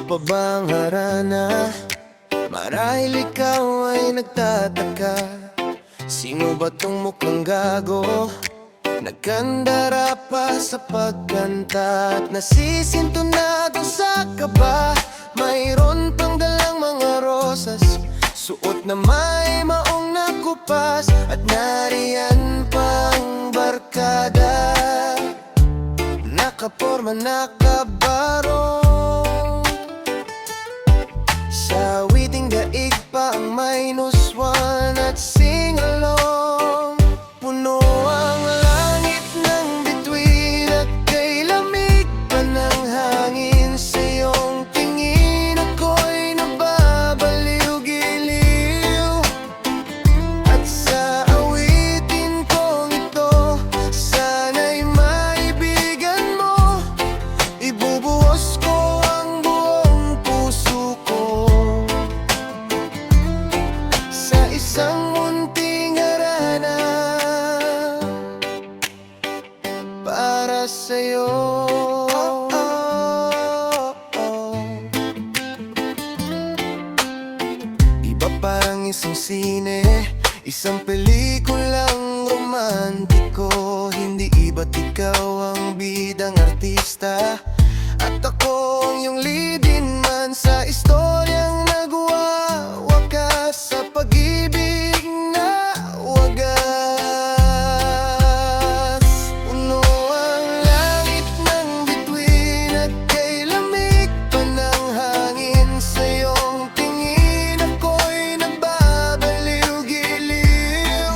pa bang harana? Marahil ikaw ay nagtataka, sino ba tong mukhang gago? Nagkandara pa sa pagkanta at nasisintunado sa kaba. Mayroon pang dalang mga rosas, suot na may maong nakupas, at nariyan pang barkada, nakaporma, nakabarong. Sa witing daig pa ang -1 at sing-along. Puno ang langit ng bituin at kay lamig pa ng hangin. Sa iyong tingin ako'y nababaliw-giliw, at sa awitin kong ito, sana'y maibigan mo. Ibubuhos ko ang buong puso ko sa isang munting harana para sa'yo. Iba parang isang sine, isang pelikulang romantiko. Hindi iba't ikaw ang bidang artista, at ako ang iyong leading man sa istoryang nagwawakas sa pag-ibig na wagas. Puno ang langit ng bituin at kay lamig pa ng hangin. Sa iyong tingin ako'y nababaliw-giliw,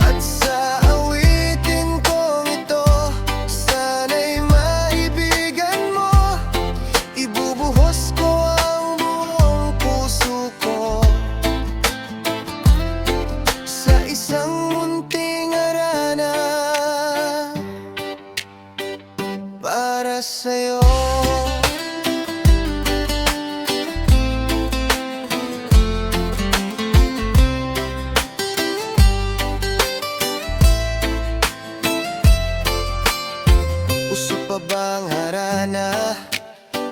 at sa awitin kong ito, sana'y maibigan mo. Ibubuhos ko ang buong puso ko sa isang munting harana para sa'yo. Uso pa bang harana?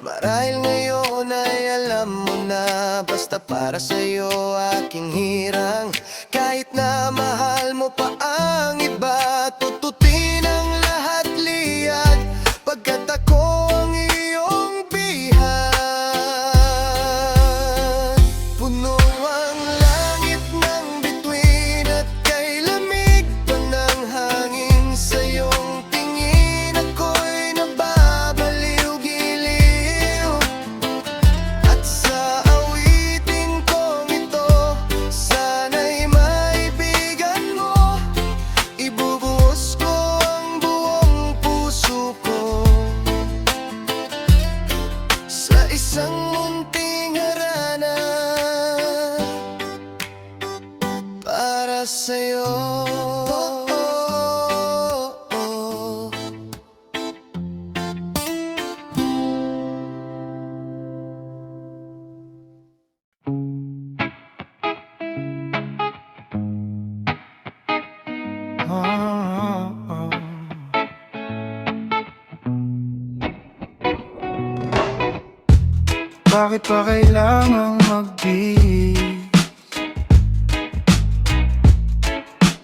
Marahil ngayon ay alam mo na. Basta para sa'yo aking hirang, kahit na mahal mo pa ang iba. Tututin ang lahat liyag, pagkat ako ang iyong bihan. Puno ang langit ng bituin at kay lamig pa ng hangin. Sa iyong tingin ako'y nababaliw-giliw, at sa awitin kong ito, sana'y maibigan mo. Ibubuhos ko ang buong puso ko sa isang munting harana para sa'yo. Bakit pa kailangang magbihis?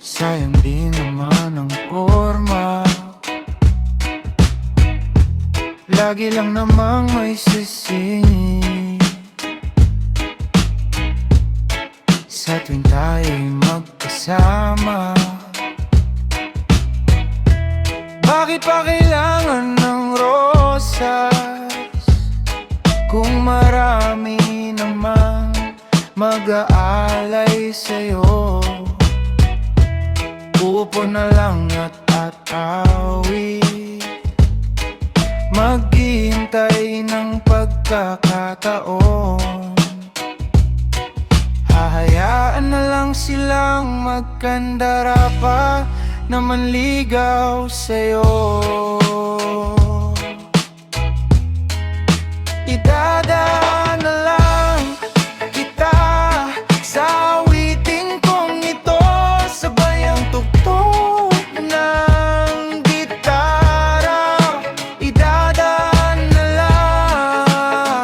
Sayang din naman ang forma. Lagi lang namang may sisingit sa tuwing tayo'y magkasama. Bakit pa kailangan ng rosas kung marami namang mag-aalay sa'yo? Upo na lang at atawid, maghihintay ng pagkakataon. Hahayaan na lang silang magkandara pa na manligaw sa'yo. Idadaan na lang kita sa awitin kong ito, sabay ang tugtog ng gitara. Idadaan na lang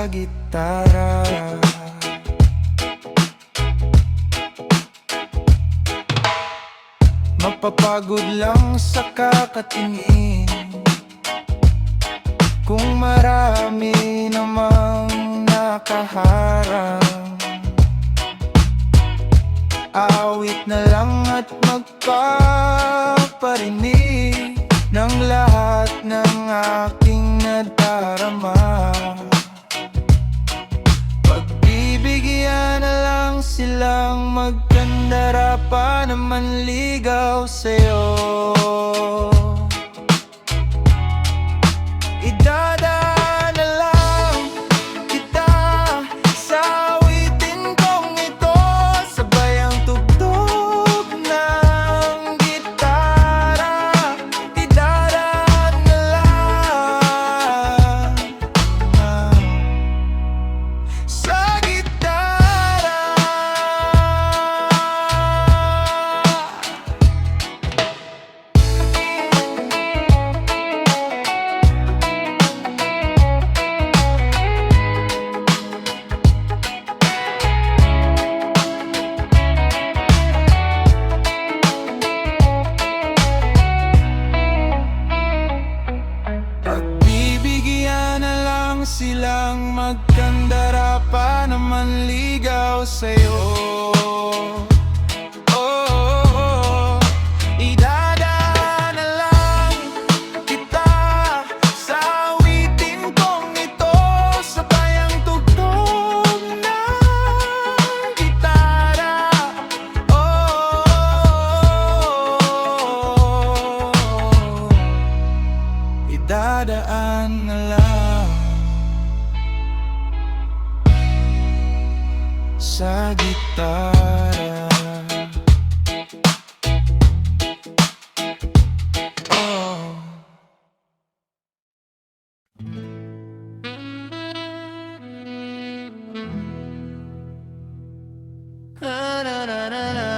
gitara. Mapapagod lang sa kakatingin kung marami namang nakaharang. Awit na lang at magpaparinig ng lahat ng aking nadarama. Pagbibigyan na lang silang magkandara pa naman ligaw sa'yo. Idadaan na lang kita sa awitin kong ito, sabay ang tugtog ng gitara. Idadaan na lang sa gitara. Pagbibigyan na lang silang magkandara pa naman ligaw sa'yo. Oh, idadaan na lang kita sa awitin kong ito, sabay ang tugtog ng gitara. Idadaan na lang sa gitara. Oh. Na, na, na, na, na.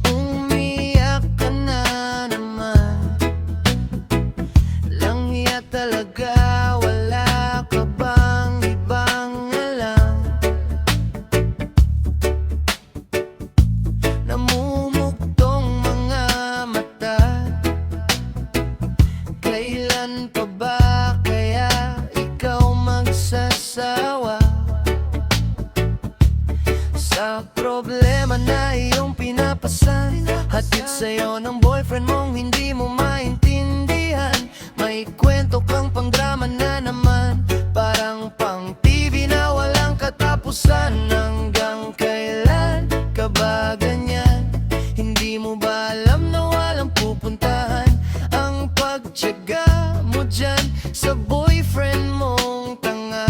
Umiyak ka na naman, langya talaga. Wala ka bang ibang alam? Namumugtong mga mata, kailan pa ba kaya ikaw magsasawa sa problema na iyong pinapasan? Hatid sa'yo ng boyfriend mong hindi mo maintindihan. May kwento kang pang-drama na naman, parang pang TV na walang katapusan. Hanggang kailan ka ba ganyan? Hindi mo ba alam na walang pupuntahan ang pagtiyaga mo dyan sa boyfriend mong tanga?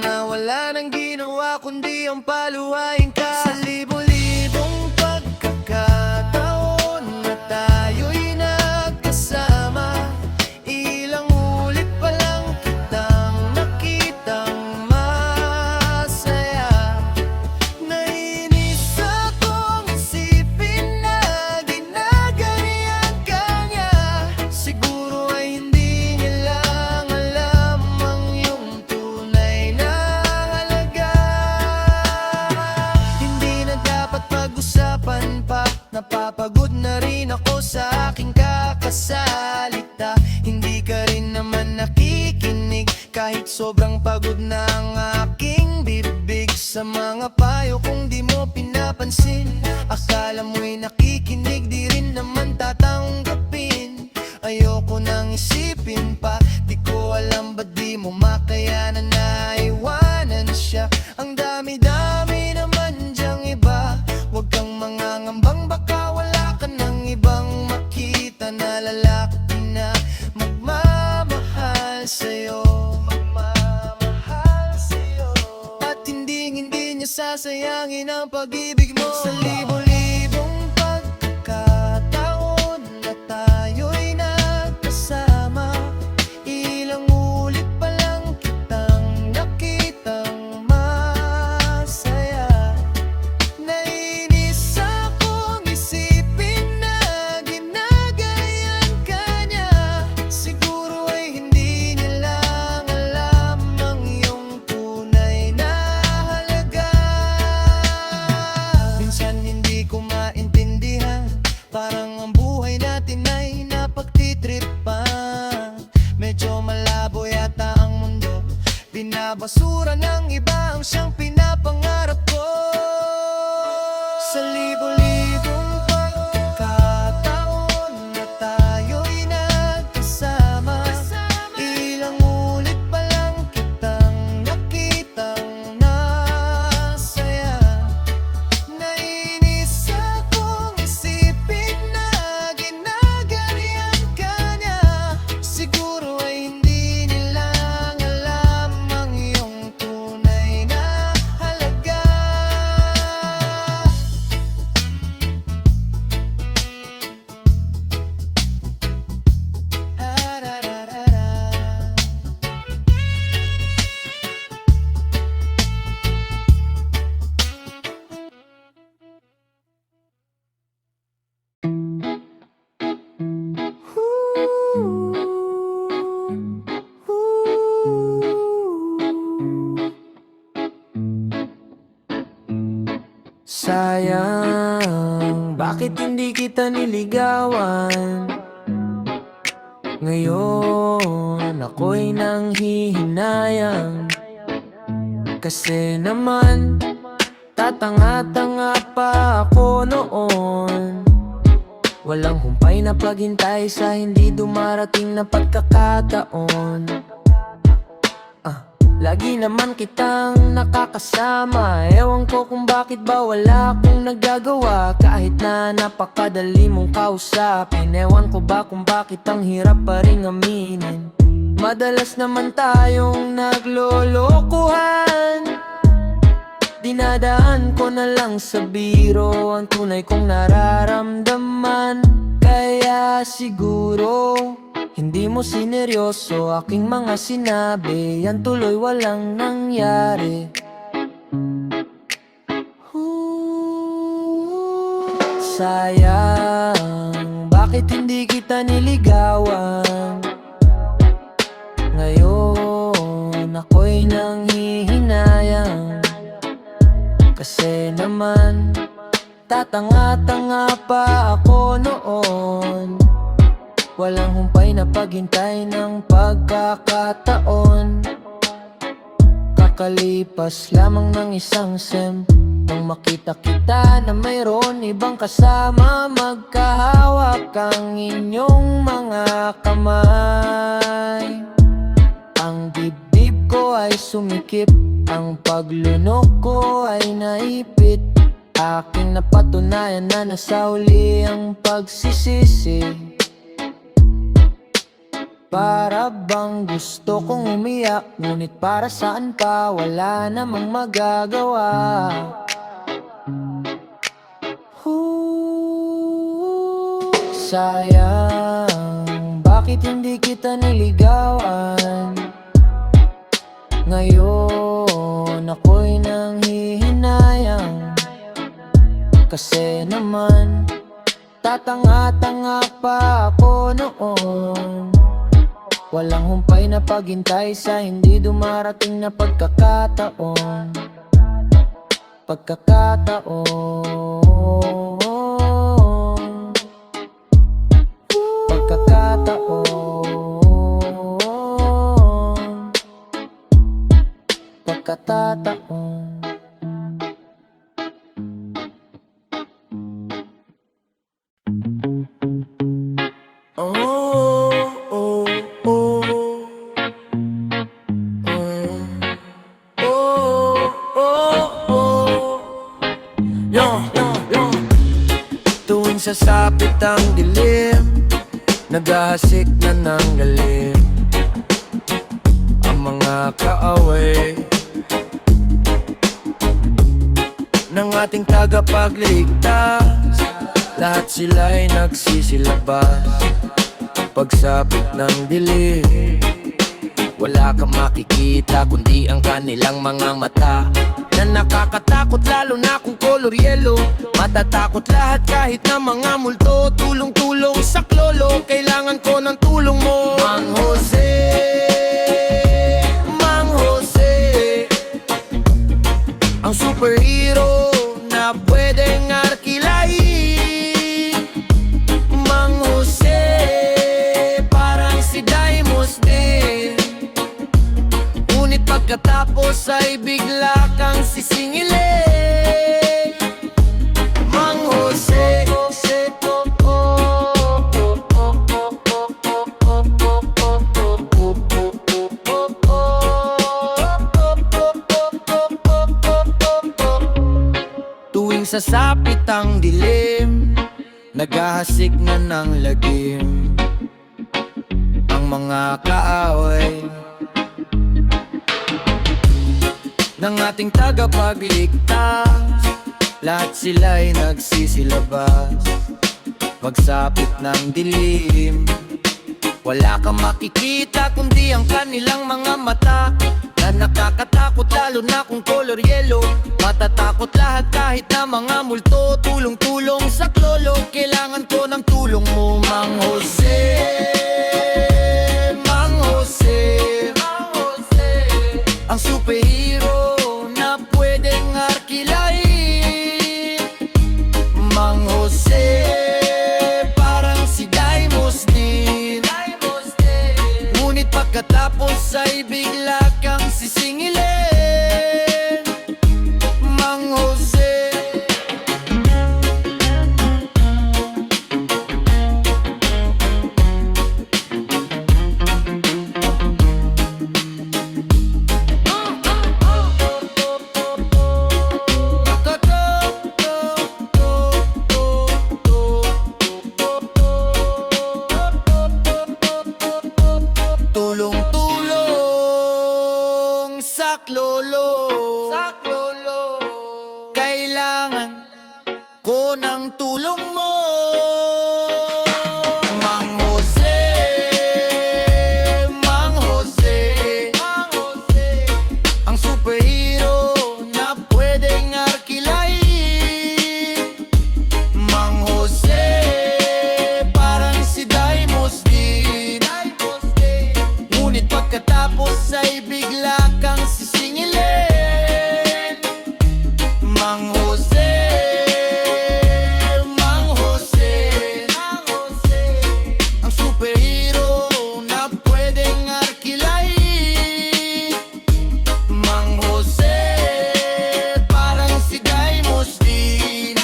Na wala nang ginawa kundi ang paluhain ka. Sa libo-libong pagkakataon na tayo'y nagkasama, ilang ulit pa lang kitang nakitang masaya. Nainis akong isipin na ginaganyan ka niya. Siguro ay hindi niya lang alam ang iyong tunay na halaga. Hindi na dapat pag-usapan pa, napapagod na rin ako sa aking kakasalita. Hindi ka rin naman nakikinig kahit sobrang pagod na ang aking bibig. Sa mga payo kung di mo pinapansin, akala mo'y nakikinig, di rin naman tatanggapin. Ayoko nang isipin pa, di ko alam ba't di mo makayanan na iwanan siya. Ang dami-dami naman dyang iba, huwag kang mangangambang, baka wala ka ng ibang makita na lalaki na magmamahal sa'yo. At hindi niya sasayangin ang pag-ibig mo. Sa libo-libong pagkakataon na tayo'y nagkasama, ilang ulit pa lang kitang nakitang masaya. Nainis akong Sayang, bakit hindi kita niligawan? Ngayon, ako'y nanghihinayang. Kasi naman, tatanga-tanga pa ako noon. Walang humpay na paghintay sa hindi dumarating na pagkakataon. Lagi naman kitang nakakasama. Ewan ko kung bakit ba wala akong nagagawa. Kahit na napakadali mong kausapin. Ewan ko ba kung bakit ang hirap pa rin aminin. Madalas naman tayong naglolokohan. Dinadaan ko na lang sa biro ang tunay kong nararamdaman. Kaya siguro hindi mo sineryoso aking mga sinabi. Yan tuloy walang nangyari. Sayang, bakit hindi kita niligawan? Ngayon, ako'y nanghihinayang. Kasi naman, tatanga-tanga pa ako noon. Walang humpay na paghintay ng pagkakataon. Kakalipas lamang ng isang sem nang makita kita na mayroon ibang kasama. Magkahawak ang inyong mga kamay. Ang dibdib ko ay sumikip, ang paglunok ko ay naipit. Aking napatunayan na nasa huli ang pagsisisi. Para bang gusto kong umiyak, ngunit para saan pa, wala namang magagawa. Sayang, bakit hindi kita niligawan? Ngayon, ako'y nanghihinayang. Kasi naman, tatanga-tanga pa ako noon. Walang humpay na paghintay sa hindi dumarating na pagkakataon. Pagkakataon. Pagkakataon. Tuwing sasapit ang dilim, naghahasik na ng galim ang mga kaaway ng ating tagapagligtas. Lahat sila'y nagsisilabas. Pagsapit ng dilim, wala kang makikita kundi ang kanilang mga mata na nakakatakot, lalo na kung color yellow. Matatakot lahat kahit na mga multo. Tulong-tulong sa klolo, kailangan ko ng tulong mo. Mang Jose, Mang Jose, ang superhero na pwedeng arkilain. Mang Jose, parang si Daimos din, ngunit pagkatapos ay bigla kang sisingilin. Mang Jose, tuwing sasapit ang dilim, naghahasik na ng lagim ang mga kaaway ng ating tagapagligtas. Lahat sila'y nagsisilabas. Pagsapit ng dilim, wala kang makikita kundi ang kanilang mga mata na nakakatakot, lalo na kung color yellow. Matatakot lahat kahit na mga multo. Tulong-tulong sa klolo, kailangan ko ng tulong mo. Mang Jose, Mang Jose, ang superhero na pwedeng arkilain. ko ng tulong mo. Mang Jose, Mang Jose, ang superhero na pwedeng arkilain. Mang Jose, parang si Daimos din, ngunit pagkatapos ay bigla kang sisingilin. Mang Jose, Mang Jose, ang superhero na pwedeng arkilain. Mang Jose, parang si Daimos din,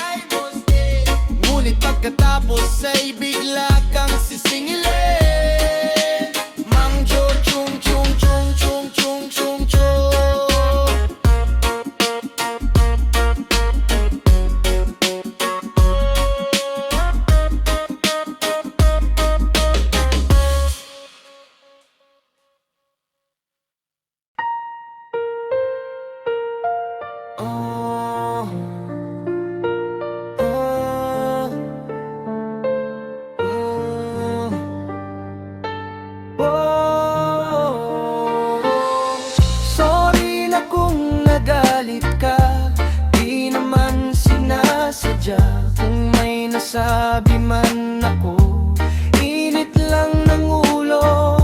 ngunit pagkatapos ay bigla kang sisingilin. Mang Jo Chung Chung Chung Chung Chung Chung Chung. Oh, oh, oh. Sorry na kung nagalit ka, di naman sinasadya. Kung may nasabi man ako, init lang ng ulo.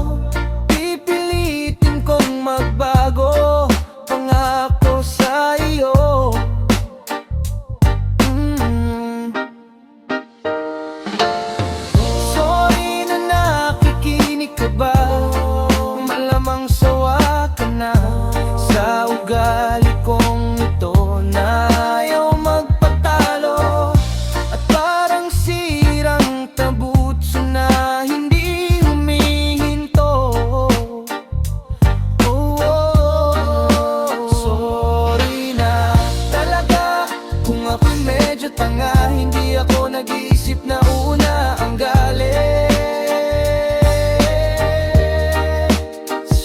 Pipilitin kong magbago, pangako sa iyo. Sorry na nakikinig ka ba? Malamang sawa ka na sa ugali kong ito na ayaw magpatalo, at parang sirang tabutso na hindi humihinto. Oh, sorry na talaga kung ako'y medyo tanga, hindi ako nag-iisip na una ang galit.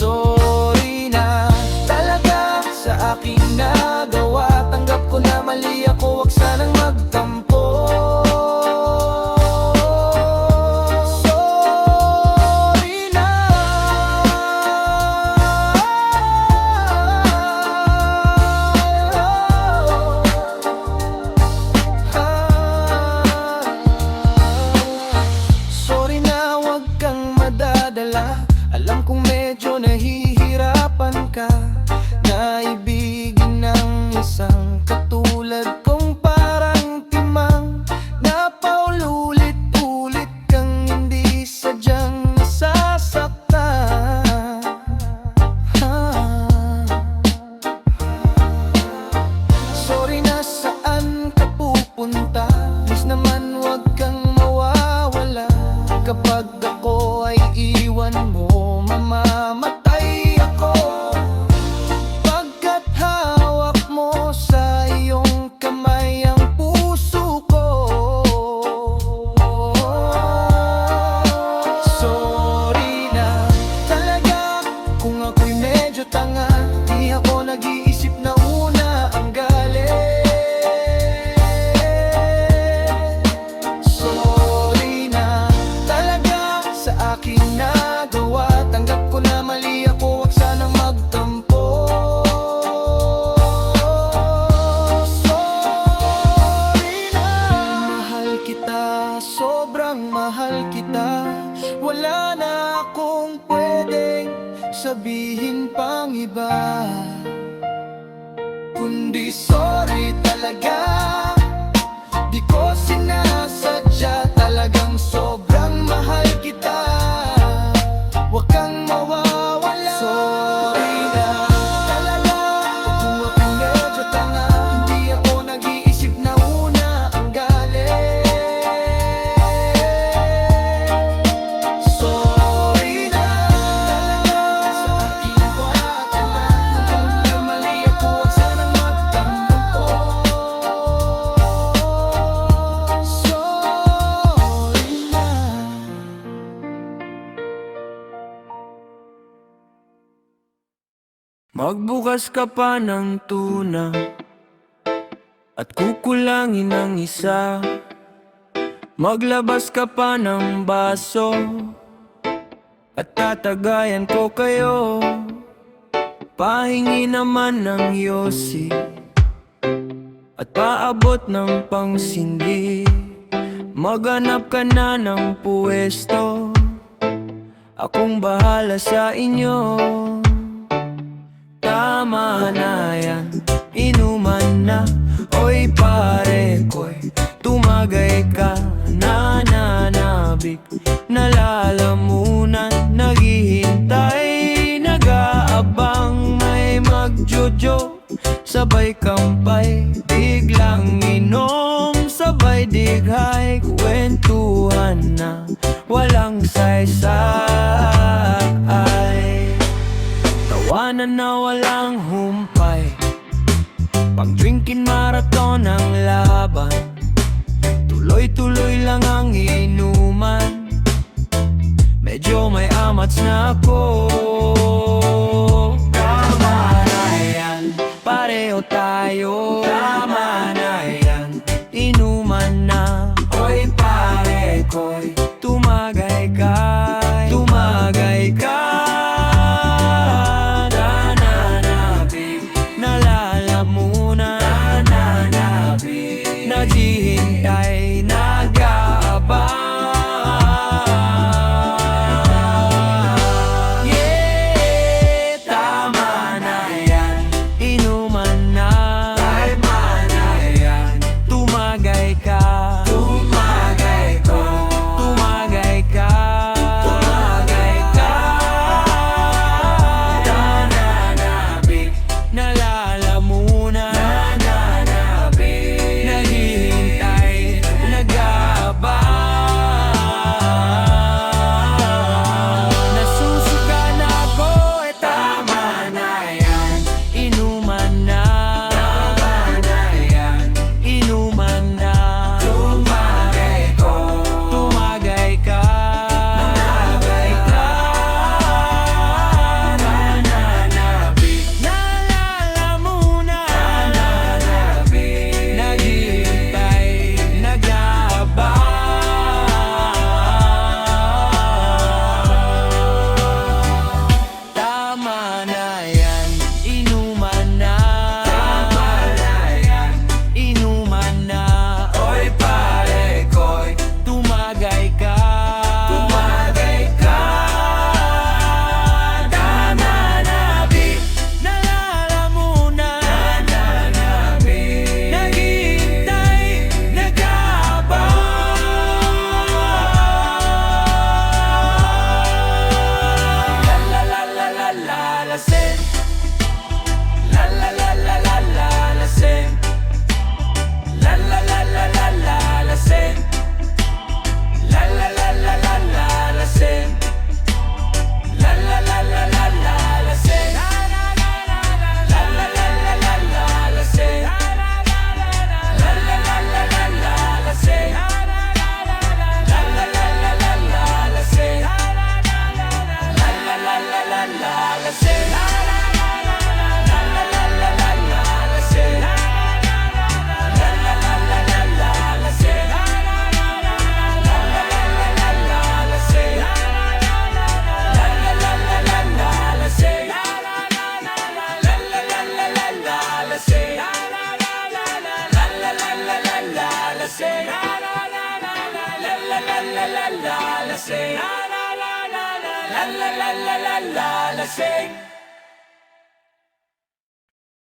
Sorry na talaga sa aking nagawa, tanggap ko na mali ako, wag sanang magtampo. Sorry na. Sorry na, wag kang madadala. Alam kong medyo nahihirapan ka naibigin ng isang katulad kong parang timang na paulit-ulit kang hindi sadyang nasasaktan. Sorry na, saan ka pupunta? Please naman wag kang mawawala. Kapag ako ay iwan mo, mamamatay ako. Pagkat hawak mo sa iyong kamay ang puso ko. Sorry na talaga kung ako'y medyo tanga, di ako nag-iisip na una ang galit. Sorry na talaga sa aking nagawa, tanggap ko na mali ako, wag sanang magtampo. Sorry na. Mahal kita, sobrang mahal kita. Wala na akong pwedeng sabihin pang iba, kundi sorry talaga. Di ko sinasadya, talagang sobrang mahal kita. Huwag kang mawawala. Sorry na talaga kung ako'y medyo tanga, hindi ako nag-iisip na una ang galit. Sorry na talaga sa aking pagkakala, kung nagkamali ako, huwag sanang magtampo. Sorry na. Magbukas ka pa ng tuna at kukulangin ng isa. Maglabas ka pa ng baso at tatagayan ko kayo. Pahingi naman ng yosi at paabot ng pangsindi. Maghanap ka na ng puwesto, akong bahala sa inyo. Tama na yan, inuman na. Oy pare ko'y tumagay ka. Nananabik, nalalamunan, naghihintay, nag-aabang, may magjojo. Sabay kampay, biglang inom, sabay dighay, kwentuhan na walang saysay. Tawanan na walang humpay, pag-drinkin marathon ang laban. Tuloy-tuloy lang ang inuman, medyo may amats na ako. Tama na yan, pareho tayo. Tama na yan, inuman na. Oy pare ko'y tumagay ka, tumagay ka. Nananabik, nalalamunan, nananabik, naghihintay, nag-aabang.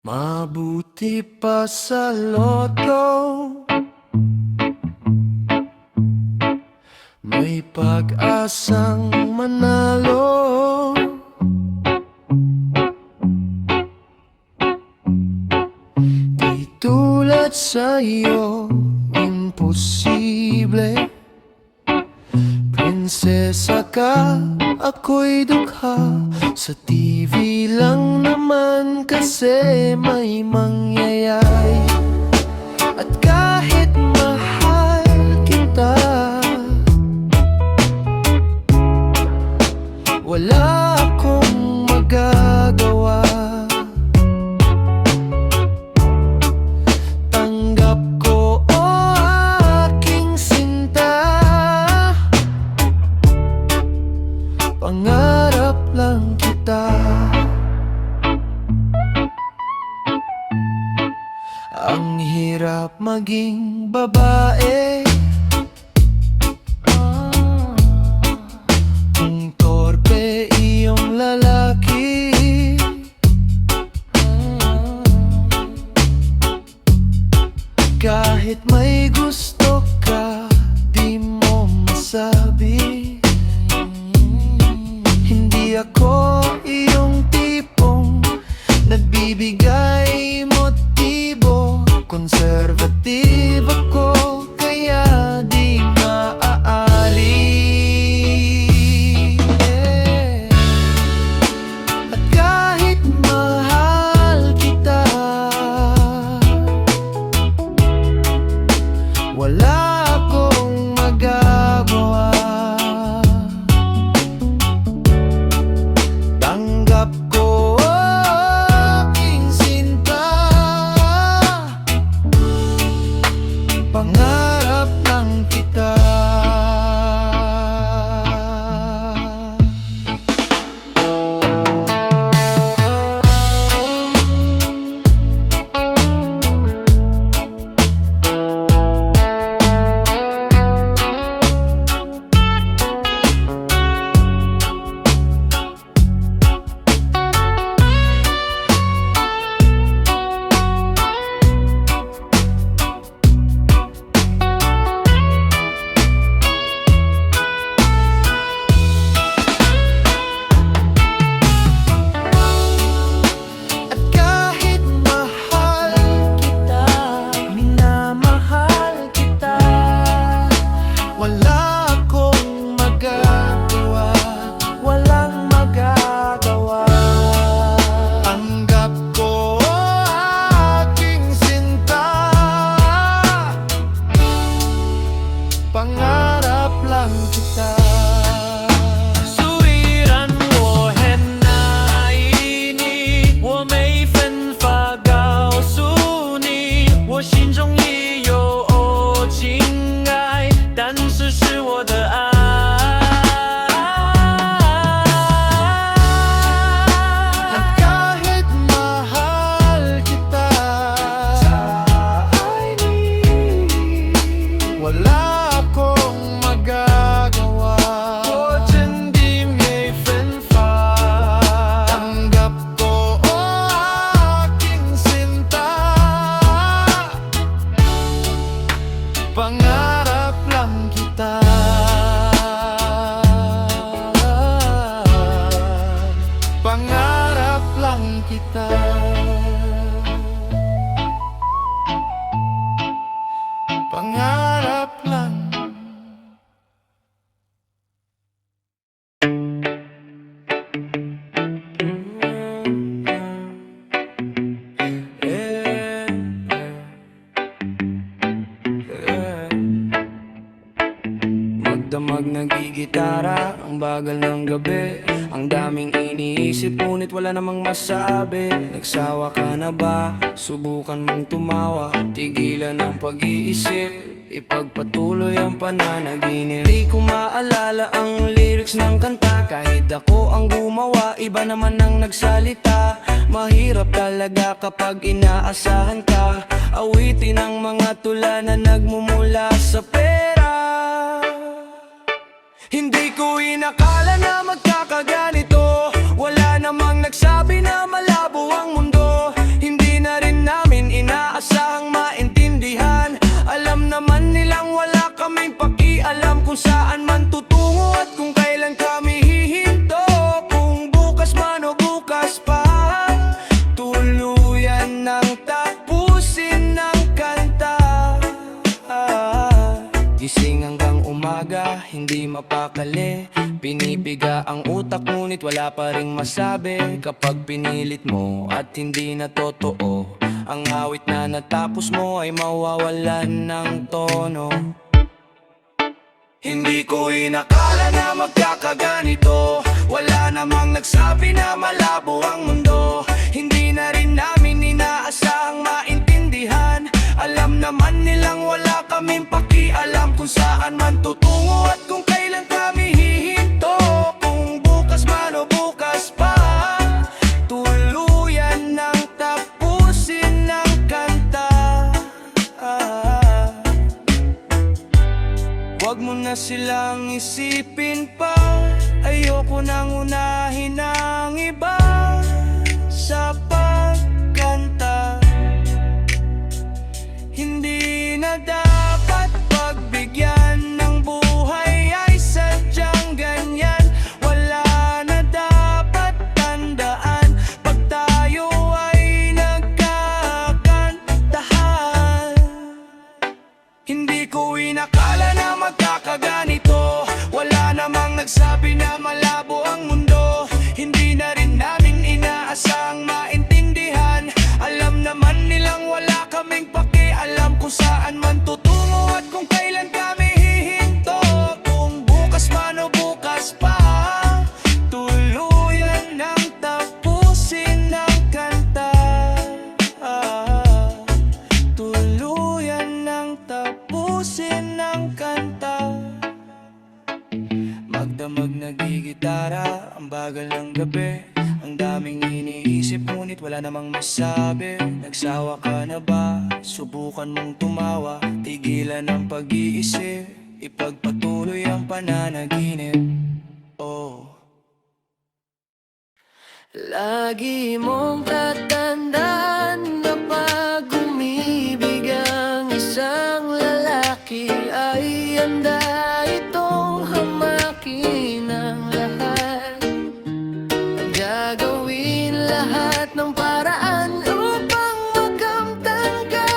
Mabuti pa sa loto, may pag-asang manalo. Di tulad sa'yo, imposible. Prinsesa ka, ako'y dukha. Sa TV lang naman kasi may mangyayari. At kahit mahal kita, wala akong magagawa. Tanggap Ang hirap maging babae, kung torpe iyong lalaki. Kahit may gusto ka, di mo masabi. Hindi ako iyong tipong nagbibigay motibo. Conservative ako, kaya di maaari. At kahit mahal kita, wala akong magagawa. Tanggap ko aking sinta, pangarap lang kita. At kahit mahal kita, minamahal kita, wala akong magagawa, walang magagawa. Tanggap ko aking sinta, pangarap lang kita. 虽然我很爱你，我没办法告诉你，我心中也有情爱，但是是我的爱。At kahit mahal kita, wala akong magagawa. 我真的没办法，tanggap ko aking sinta, pangarap lang kita. Pangarap lang kita. Pangarap lang. Magdamag nagigitara, ang bagal ng gabi, ang daming iniisip ngunit wala namang masabi. Nagsawa ka na ba? Subukan mong tumawa, tigilan ang pag-iisip, ipagpatuloy ang pananaginip. Di ko maalala ang lyrics ng kanta, kahit ako ang gumawa, iba naman ang nagsalita. Mahirap talaga kapag inaasahan ka, awitin ang mga tula na nagmumula sa pera. Hindi ko inakala na magkakaganito, wala namang nagsabi na malabo ang mundo. Hindi na rin namin inaasahang maintindihan, alam naman nilang wala kaming pakialam kung saan man tutungo at kung kailan kami hihinto. Kung bukas man o bukas pa, tuluyan ng tapusin ng kanta. Gising hanggang umaga, hindi mapakali, pinipiga ang utak ngunit wala pa ring masabi. Kapag pinilit mo at hindi na totoo, ang awit na natapos mo ay mawawalan ng tono. Hindi ko inakala na magkakaganito, wala namang nagsabi na malabo ang mundo. Hindi na rin namin inaasahang maintindihan, alam naman nilang wala kaming pakialam kung saan man tutungo at kung kailan kami hihinto. Kung bukas man o bukas pa, tuluyan ng tapusin ng kanta. mo na silang isipin pa. Ayoko nang unahin ang iba sa pagkanta. Hindi na dapat pagbigyan ng buhay ay sadyang ganyan. Wala na dapat tandaan pag tayo ay nagkakantahan. Hindi ko inakala na magkakaganito. Wala namang nagsabi na malabo ang mundo. Hindi na rin namin inaasang maintindihan. Alam naman nilang wala kaming pakialam kung saan man tutungo at kung kailan kami hihinto. Kung bukas man o bukas pa, tuluyan nang tapusin ang kanta. Tuluyan nang tapusin ang kanta. Magdamag nagigitara, ang bagal ng gabi. Ang daming iniisip ngunit wala namang masabi. Nagsawa ka na ba? Subukan mong tumawa. Tigilan ang pag-iisip, ipagpatuloy ang pananaginip. Oh. Lagi mong tatandaan na pag umibig ang isang lalaki ay handa itong hamakin ang lahat. Gagawin lahat ng paraan upang makamtan ka,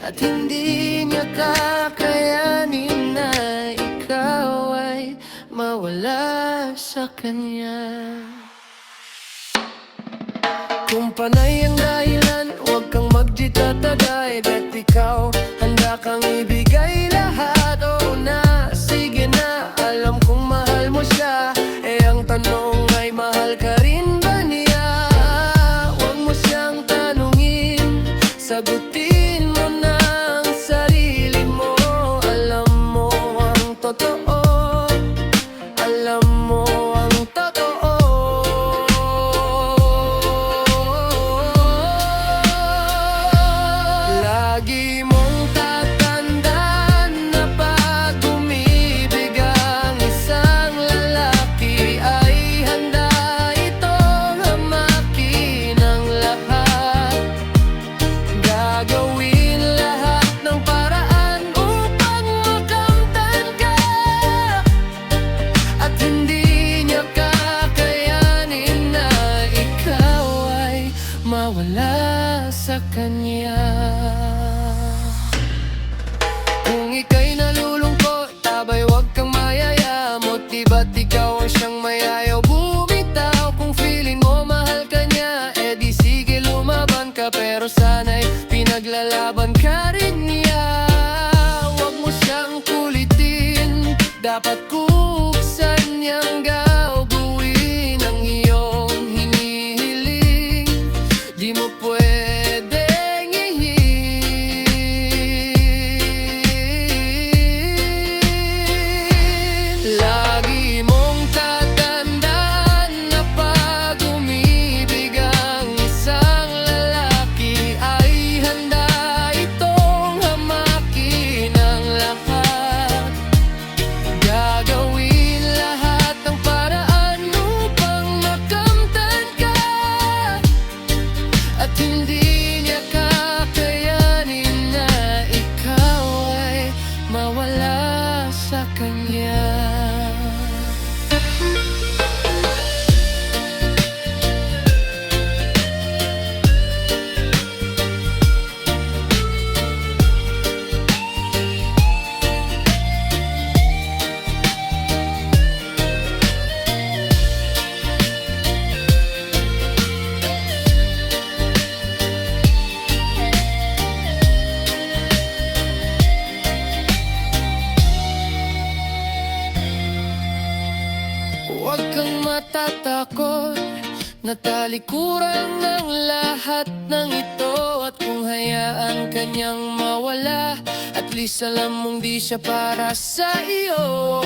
at hindi niya kakayanin na ikaw ay mawala sa kanya. Kung panay ang dahilan, huwag kang magjitatagay. Bet ikaw, handa kang ibigay lahat. Oo na, sige na, alam kong mahal mo siya. Eh ang tanong ay mahal ka rin ba niya? Huwag mo siyang tanungin, sagutin mo na ang sarili mo. Alam mo ang totoo, alam mo ang totoo. Lagi mong tatandaan na pag umibig ang isang lalaki ay handa itong hamakin ang lahat. Gagawin lahat ng paraan upang makamtan ka, at hindi niya kakayanin na ikaw ay mawala sa kanya. Kung ika'y nalulungkot, tabay huwag kang mayayamot. Di ba't ikaw ang siyang mayayaw bumitaw? Kung feeling mo mahal ka niya, eh di sige lumaban ka. Pero sana'y pinaglalaban ka rin niya. Huwag mo siyang kulitin, dapat kuksan niyang gagawin ang iyong hinihiling. Di mo pwedeng ihihin. Lagi mong tatandaan na pag umibig ang isang lalaki ay handa itong hamakin ang lahat. Gagawin lahat ng paraan upang makamtan ka, at hindi niya kakayanin na ikaw ay mawala sa kanya. Huwag kang matatakot na talikuran ng lahat ng ito. At kung hayaan kanyang mawala, at least alam mong di siya para sa iyo.